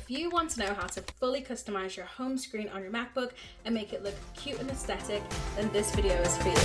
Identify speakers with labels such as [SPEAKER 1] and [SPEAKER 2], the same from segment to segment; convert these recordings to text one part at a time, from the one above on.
[SPEAKER 1] If you want to know how to fully customize your home screen on your MacBook and make it look cute and aesthetic, then this video is for you.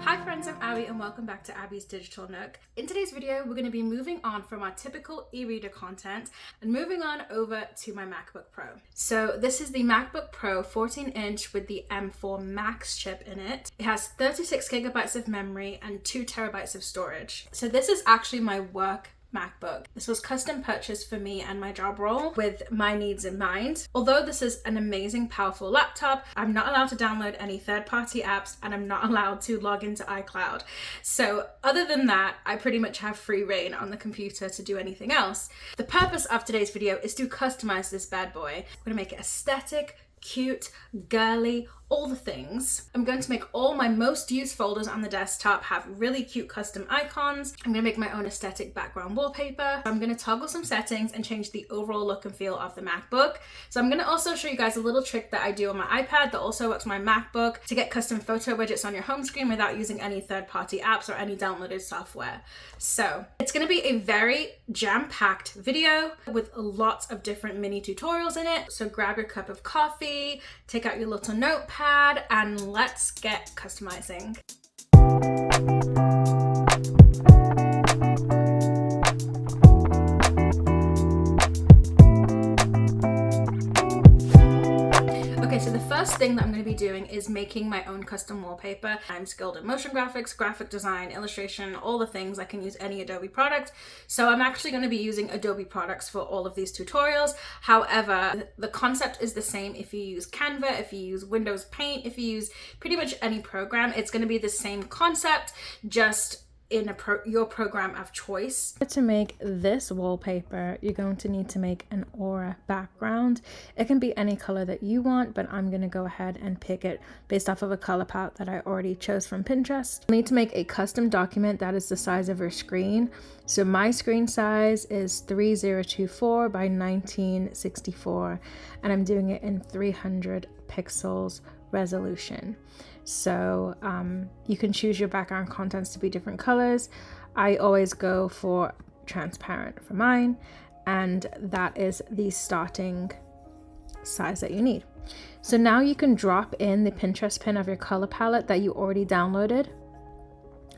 [SPEAKER 1] Hi friends, I'm Abby and welcome back to Abby's Digital Nook. In today's video, we're going to be moving on from our typical e-reader content and moving on over to my MacBook Pro. So this is the MacBook Pro 14-inch with the M4 Max chip in it. It has 36 gigabytes of memory and 2 terabytes of storage. So this is actually my work MacBook. This was custom purchased for me and my job role with my needs in mind. Although this is an amazing, powerful laptop, I'm not allowed to download any third-party apps and I'm not allowed to log into iCloud. So other than that, I pretty much have free reign on the computer to do anything else. The purpose of today's video is to customize this bad boy. I'm gonna make it aesthetic, cute, girly, all the things. I'm going to make all my most used folders on the desktop have really cute custom icons. I'm going to make my own aesthetic background wallpaper. I'm going to toggle some settings and change the overall look and feel of the MacBook. So I'm going to also show you guys a little trick that I do on my iPad that also works on my MacBook to get custom photo widgets on your home screen without using any third-party apps or any downloaded software. So it's going to be a very jam-packed video with lots of different mini tutorials in it. So grab your cup of coffee, take out your little notepad, and let's get customizing. Okay, so the first thing that I'm going to be doing is making my own custom wallpaper. I'm skilled in motion graphics, graphic design, illustration, all the things. I can use any Adobe product. So I'm actually going to be using Adobe products for all of these tutorials. However, the concept is the same if you use Canva, if you use Windows Paint, if you use pretty much any program, it's going to be the same concept, just in your program of choice. To make this wallpaper, you're going to need to make an aura background. It can be any color that you want, but I'm going to go ahead and pick it based off of a color palette that I already chose from Pinterest. You need to make a custom document that is the size of your screen. So my screen size is 3024 by 1964, and I'm doing it in 300 pixels resolution. So you can choose your background contents to be different colors. I always go for transparent for mine, and that is the starting size that you need. So now you can drop in the Pinterest pin of your color palette that you already downloaded.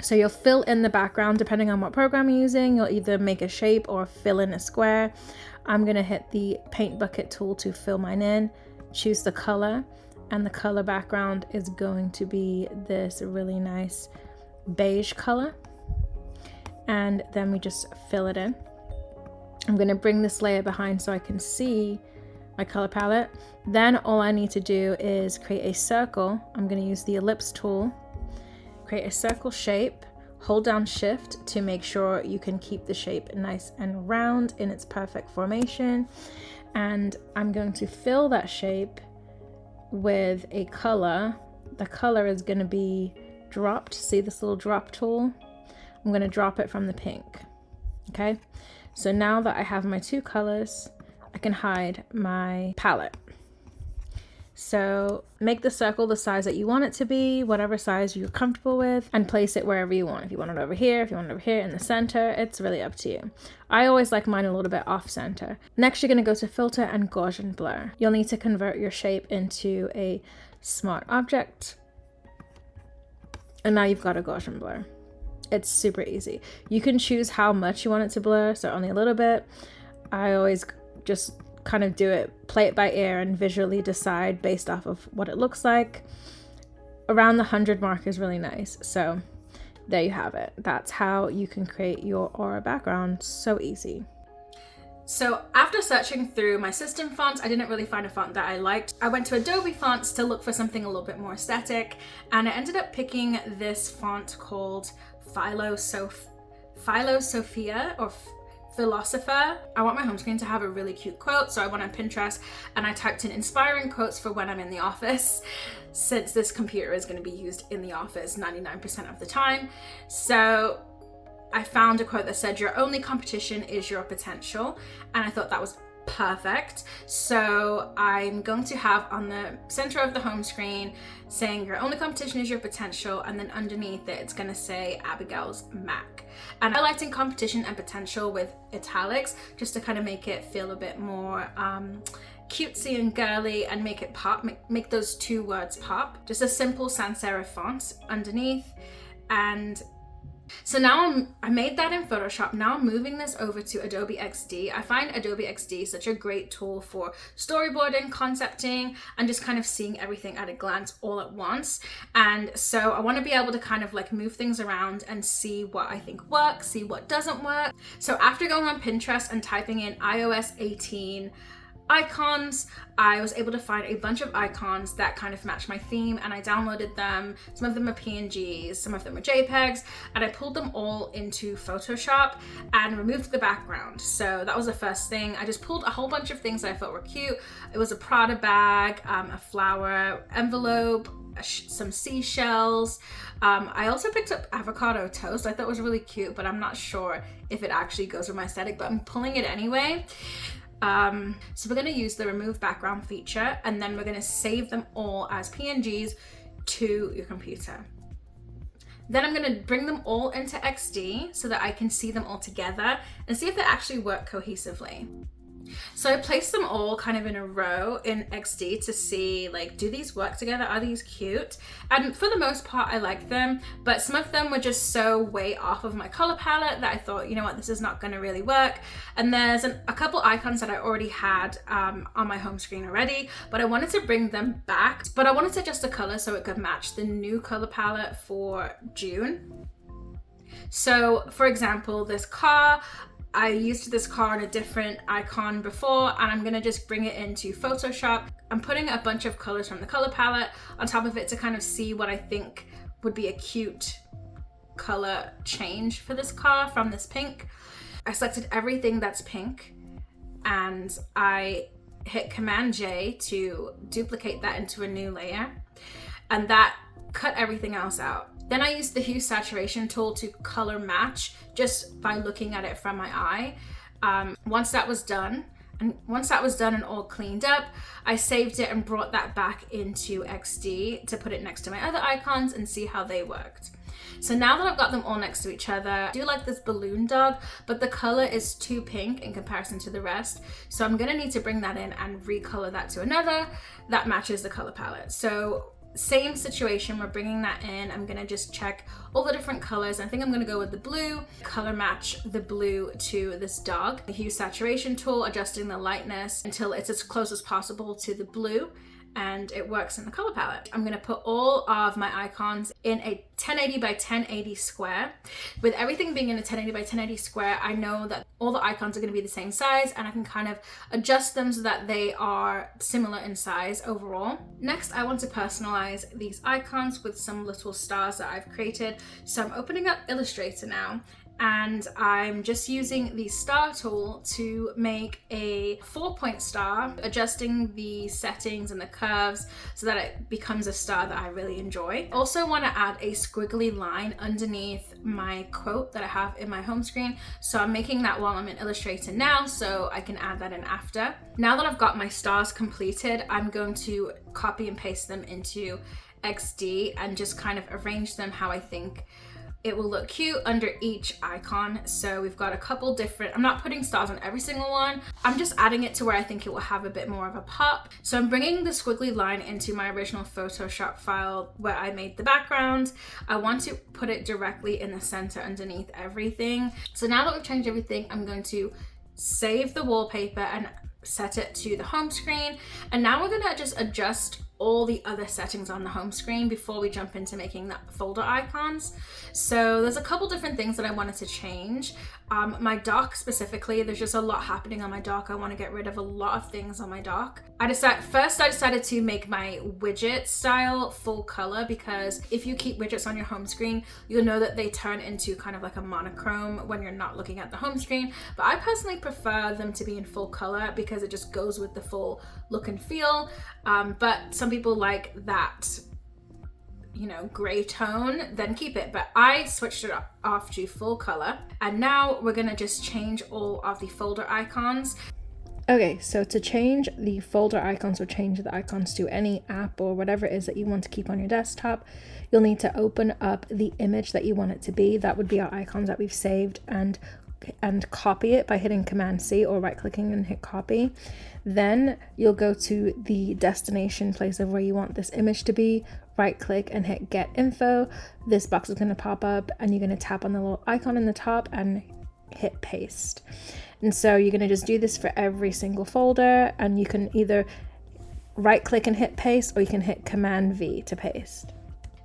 [SPEAKER 1] So you'll fill in the background depending on what program you're using. You'll either make a shape or fill in a square. I'm gonna hit the paint bucket tool to fill mine in, choose the color, and the color background is going to be this really nice beige color. And then we just fill it in. I'm gonna bring this layer behind so I can see my color palette. Then all I need to do is create a circle. I'm gonna use the ellipse tool, create a circle shape, hold down Shift to make sure you can keep the shape nice and round in its perfect formation. And I'm going to fill that shape with a color. The color is going to be dropped. See this little drop tool? I'm going to drop it from the pink. Okay, so now that I have my two colors, I can hide my palette. So make the circle the size that you want it to be, whatever size you're comfortable with, and place it wherever you want. If you want it over here, if you want it over here, in the center, it's really up to you. I always like mine a little bit off center. Next, you're gonna go to Filter and Gaussian Blur. You'll need to convert your shape into a smart object. And now you've got a Gaussian blur. It's super easy. You can choose how much you want it to blur, so only a little bit. I always just kind of do it, play it by ear and visually decide based off of what it looks like. Around the 100 mark is really nice. So there you have it. That's how you can create your aura background. So easy. So after searching through my system fonts, I didn't really find a font that I liked. I went to Adobe fonts to look for something a little bit more aesthetic, and I ended up picking this font called Philosophia or Philosopher. I want my home screen to have a really cute quote, so I went on Pinterest and I typed in inspiring quotes for when I'm in the office, since this computer is going to be used in the office 99% of the time. So I found a quote that said, "Your only competition is your potential," and I thought that was perfect. So I'm going to have on the center of the home screen saying your only competition is your potential, and then underneath it it's going to say Abigail's Mac. And I'm highlighting competition and potential with italics just to kind of make it feel a bit more cutesy and girly and make it pop, make those two words pop. Just a simple sans serif font underneath. And so now I made that in Photoshop. Now I'm moving this over to Adobe XD. I find Adobe XD such a great tool for storyboarding, concepting, and just kind of seeing everything at a glance all at once. And so I want to be able to kind of like move things around and see what I think works, see what doesn't work. So after going on Pinterest and typing in iOS 18 icons, I was able to find a bunch of icons that kind of match my theme, and I downloaded them. Some of them are PNGs, some of them are JPEGs, and I pulled them all into Photoshop and removed the background. So that was the first thing. I just pulled a whole bunch of things that I thought were cute. It was a Prada bag, a flower envelope, some seashells. I also picked up avocado toast. I thought it was really cute, but I'm not sure if it actually goes with my aesthetic, but I'm pulling it anyway. So we're going to use the remove background feature, and then we're going to save them all as PNGs to your computer. Then I'm going to bring them all into XD so that I can see them all together and see if they actually work cohesively. So I placed them all kind of in a row in XD to see, like, do these work together? Are these cute? And for the most part, I liked them, but some of them were just so way off of my color palette that I thought, you know what, this is not going to really work. And there's a couple icons that I already had on my home screen already, but I wanted to bring them back, but I wanted to adjust the color so it could match the new color palette for June. So for example, this car, I used this car on a different icon before, and I'm gonna just bring it into Photoshop. I'm putting a bunch of colors from the color palette on top of it to kind of see what I think would be a cute color change for this car from this pink. I selected everything that's pink, and I hit Command J to duplicate that into a new layer, and that cut everything else out. Then I used the hue saturation tool to color match just by looking at it from my eye. Once that was done and all cleaned up, I saved it and brought that back into XD to put it next to my other icons and see how they worked. So now that I've got them all next to each other, I do like this balloon dog, but the color is too pink in comparison to the rest. So I'm gonna need to bring that in and recolor that to another that matches the color palette. So same situation, we're bringing that in. I'm gonna just check all the different colors. I think I'm gonna go with the blue, color match the blue to this dog. The hue saturation tool, adjusting the lightness until it's as close as possible to the blue, and it works in the color palette. I'm gonna put all of my icons in a 1080 by 1080 square. With everything being in a 1080 by 1080 square, I know that all the icons are gonna be the same size, and I can kind of adjust them so that they are similar in size overall. Next, I want to personalize these icons with some little stars that I've created. So I'm opening up Illustrator now, and I'm just using the star tool to make a 4-point star, adjusting the settings and the curves so that it becomes a star that I really enjoy. Also want to add a squiggly line underneath my quote that I have in my home screen. So I'm making that while I'm in Illustrator now, so I can add that in after. Now that I've got my stars completed, I'm going to copy and paste them into XD and just kind of arrange them how I think it will look cute under each icon. So we've got a couple different, I'm not putting stars on every single one. I'm just adding it to where I think it will have a bit more of a pop. So I'm bringing the squiggly line into my original Photoshop file where I made the background. I want to put it directly in the center underneath everything. So now that we've changed everything, I'm going to save the wallpaper and set it to the home screen. And now we're gonna just adjust all the other settings on the home screen before we jump into making that folder icons. So there's a couple different things that I wanted to change. My dock specifically, there's just a lot happening on my dock. I want to get rid of a lot of things on my dock. I decided to make my widget style full color, because if you keep widgets on your home screen, you'll know that they turn into kind of like a monochrome when you're not looking at the home screen. But I personally prefer them to be in full color because it just goes with the full look and feel. But some people like that, you know, gray tone, then keep it. But I switched it off to full color. And now we're gonna just change all of the folder icons.
[SPEAKER 2] Okay, so to change the folder icons or change the icons to any app or whatever it is that you want to keep on your desktop, you'll need to open up the image that you want it to be. That would be our icons that we've saved, and copy it by hitting Command C or right clicking and hit copy. Then you'll go to the destination place of where you want this image to be, right click and hit get info. This box is going to pop up and you're going to tap on the little icon in the top and hit paste. And so you're going to just do this for every single folder, and you can either right click and hit paste, or you can hit Command V to paste.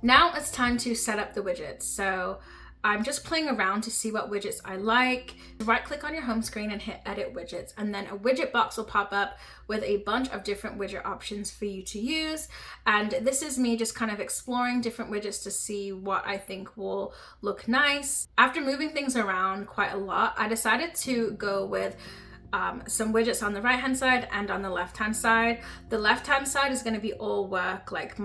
[SPEAKER 1] Now it's time to set up the widgets. So I'm just playing around to see what widgets I like. Right click on your home screen and hit edit widgets, and then a widget box will pop up with a bunch of different widget options for you to use. And this is me just kind of exploring different widgets to see what I think will look nice. After moving things around quite a lot, I decided to go with some widgets on the right hand side and on the left hand side. The left hand side is going to be all work, like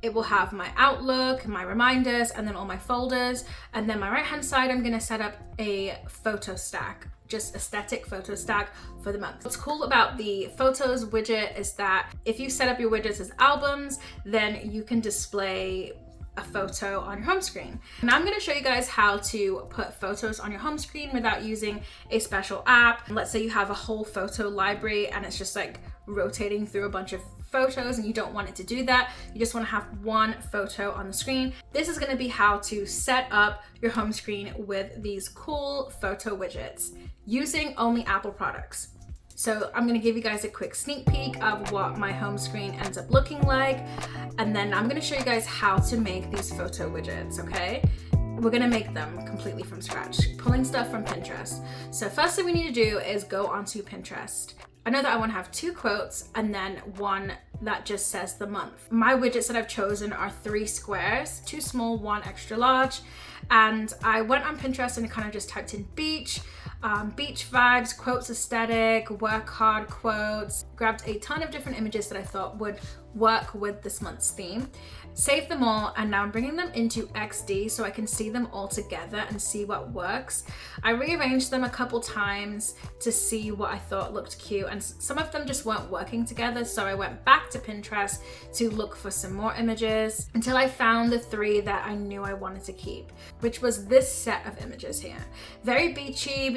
[SPEAKER 1] it will have my Outlook, my reminders, and then all my folders. And then my right hand side, I'm gonna set up a photo stack, just a static photo stack for the month. What's cool about the photos widget is that if you set up your widgets as albums, then you can display a photo on your home screen. Now I'm going to show you guys how to put photos on your home screen without using a special app. Let's say you have a whole photo library and it's just like rotating through a bunch of photos and you don't want it to do that. You just want to have one photo on the screen. This is going to be how to set up your home screen with these cool photo widgets using only Apple products. So I'm gonna give you guys a quick sneak peek of what my home screen ends up looking like. And then I'm gonna show you guys how to make these photo widgets, okay? We're gonna make them completely from scratch, pulling stuff from Pinterest. So first thing we need to do is go onto Pinterest. I know that I wanna have 2 quotes and then one that just says the month. My widgets that I've chosen are 3 squares, 2 small, 1 extra large. And I went on Pinterest and kind of just typed in beach vibes, quotes aesthetic, work hard quotes, grabbed a ton of different images that I thought would work with this month's theme, saved them all, and now I'm bringing them into XD so I can see them all together and see what works. I rearranged them a couple times to see what I thought looked cute, and some of them just weren't working together, so I went back to Pinterest to look for some more images until I found the 3 that I knew I wanted to keep, which was this set of images here. Very beachy.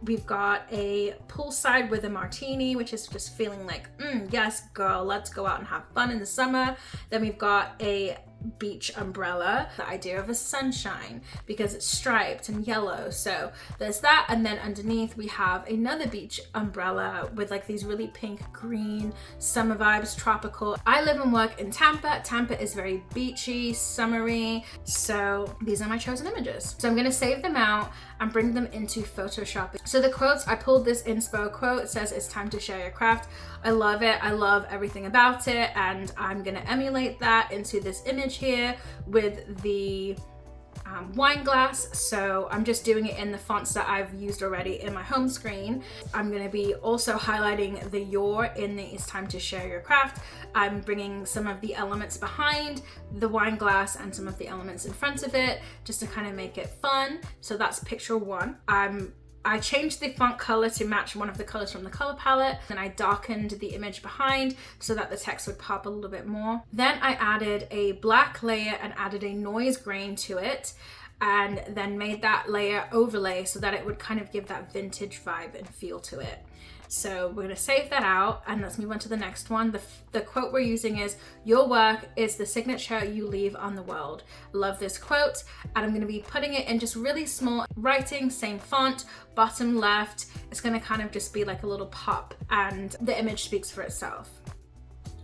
[SPEAKER 1] We've got a poolside with a martini, which is just feeling like, yes, girl, let's go out and have fun in the summer. Then we've got a beach umbrella, the idea of a sunshine because it's striped and yellow. So there's that. And then underneath we have another beach umbrella with like these really pink, green, summer vibes, tropical. I live and work in Tampa. Tampa is very beachy, summery. So these are my chosen images. So I'm gonna save them out and bring them into Photoshop. So the quotes, I pulled this inspo quote. It says, "It's time to share your craft." I love it. I love everything about it. And I'm gonna emulate that into this image here with the wine glass. So I'm just doing it in the fonts that I've used already in my home screen. I'm going to be also highlighting the "your" in the "It's time to share your craft." I'm bringing some of the elements behind the wine glass and some of the elements in front of it just to kind of make it fun. So that's picture 1. I changed the font color to match one of the colors from the color palette. Then I darkened the image behind so that the text would pop a little bit more. Then I added a black layer and added a noise grain to it, and then made that layer overlay so that it would kind of give that vintage vibe and feel to it. So we're gonna save that out and let's move on to the next one. The quote we're using is, "Your work is the signature you leave on the world." Love this quote, and I'm gonna be putting it in just really small writing, same font, bottom left. It's gonna kind of just be like a little pop and the image speaks for itself.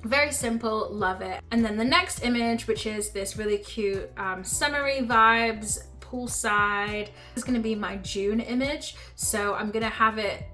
[SPEAKER 1] Very simple, love it. And then the next image, which is this really cute summery vibes, poolside, is gonna be my June image. So I'm gonna have it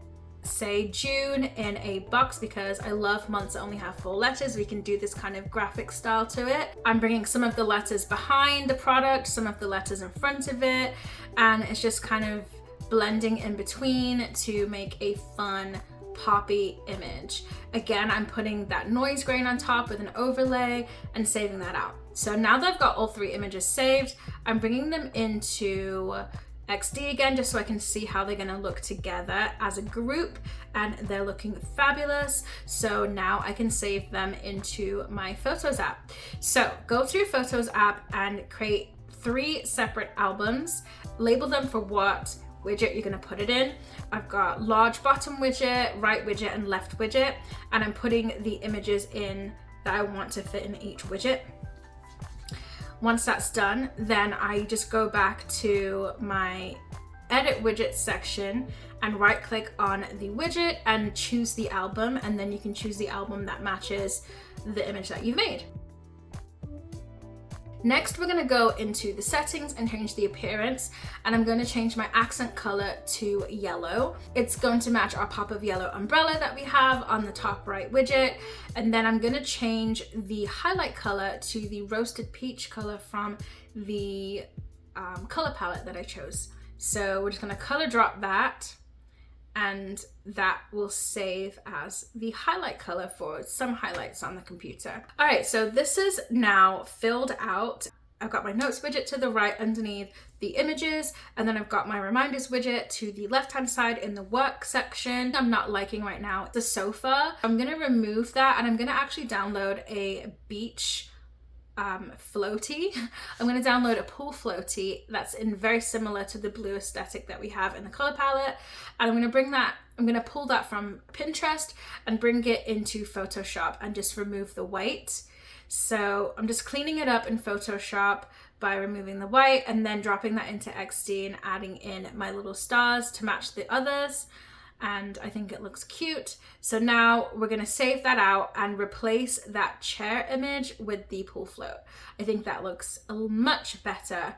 [SPEAKER 1] say June in a box because I love months that only have 4 letters. We can do this kind of graphic style to it. I'm bringing some of the letters behind the product, some of the letters in front of it, and it's just kind of blending in between to make a fun poppy image. Again, I'm putting that noise grain on top with an overlay and saving that out. So now that I've got all 3 images saved, I'm bringing them into XD again, just so I can see how they're gonna look together as a group, and they're looking fabulous. So now I can save them into my Photos app. So go through Photos app and create 3 separate albums, label them for what widget you're gonna put it in. I've got large bottom widget, right widget, and left widget, and I'm putting the images in that I want to fit in each widget. Once that's done, then I just go back to my edit widgets section and right click on the widget and choose the album, and then you can choose the album that matches the image that you've made. Next, we're gonna go into the settings and change the appearance, and I'm gonna change my accent color to yellow. It's going to match our pop of yellow umbrella that we have on the top right widget. And then I'm gonna change the highlight color to the roasted peach color from the color palette that I chose. So we're just gonna color drop that, and that will save as the highlight color for some highlights on the computer. All right, so this is now filled out. I've got my notes widget to the right underneath the images, and then I've got my reminders widget to the left-hand side in the work section. I'm not liking right now the sofa. I'm gonna remove that, and I'm gonna actually download a beach floaty. I'm going to download a pool floaty that's in very similar to the blue aesthetic that we have in the color palette, and I'm going to pull that from Pinterest and bring it into Photoshop and just remove the white. So I'm just cleaning it up in Photoshop by removing the white and then dropping that into XD and adding in my little stars to match the others. And I think it looks cute. So now we're gonna save that out and replace that chair image with the pool float. I think that looks much better.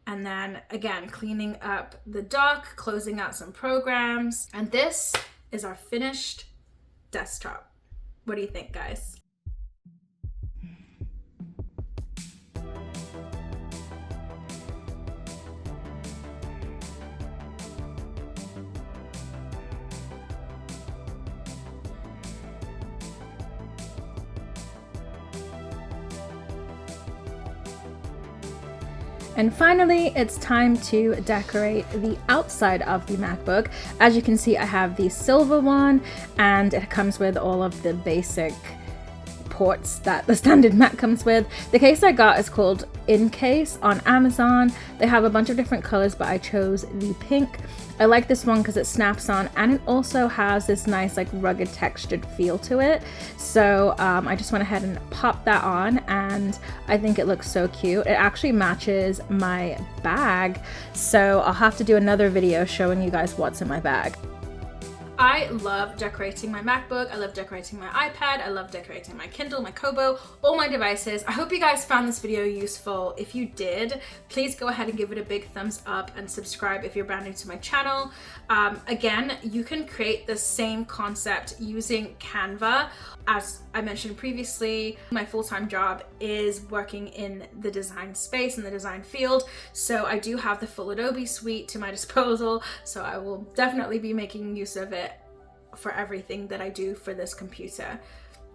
[SPEAKER 1] And then again, cleaning up the dock, closing out some programs. And this is our finished desktop. What do you think, guys?
[SPEAKER 2] And finally, it's time to decorate the outside of the MacBook. As you can see, I have the silver one, and it comes with all of the basic ports that the standard Mac comes with. The case I got is called In Case on Amazon. They have a bunch of different colors, but I chose the pink. I like this one because it snaps on, and it also has this nice like rugged textured feel to it. So I just went ahead and popped that on, and I think it looks so cute. It actually matches my bag, so I'll have to do another video showing you guys what's in my bag.
[SPEAKER 1] I love decorating my MacBook, I love decorating my iPad, I love decorating my Kindle, my Kobo, all my devices. I hope you guys found this video useful. If you did, please go ahead and give it a big thumbs up and subscribe if you're brand new to my channel. Again, you can create the same concept using Canva. As I mentioned previously, my full-time job is working in the design space, in the design field. So I do have the full Adobe suite to my disposal. So I will definitely be making use of it for everything that I do for this computer.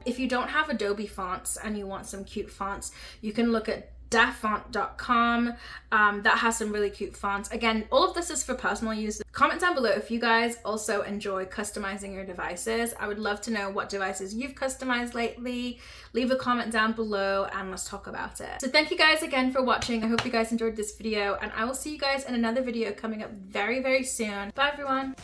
[SPEAKER 1] If you don't have Adobe fonts and you want some cute fonts, you can look at daffont.com. That has some really cute fonts. Again, all of this is for personal use. Comment down below if you guys also enjoy customizing your devices. I would love to know what devices you've customized lately. Leave a comment down below and let's talk about it. So thank you guys again for watching. I hope you guys enjoyed this video, and I will see you guys in another video coming up very, very soon. Bye everyone.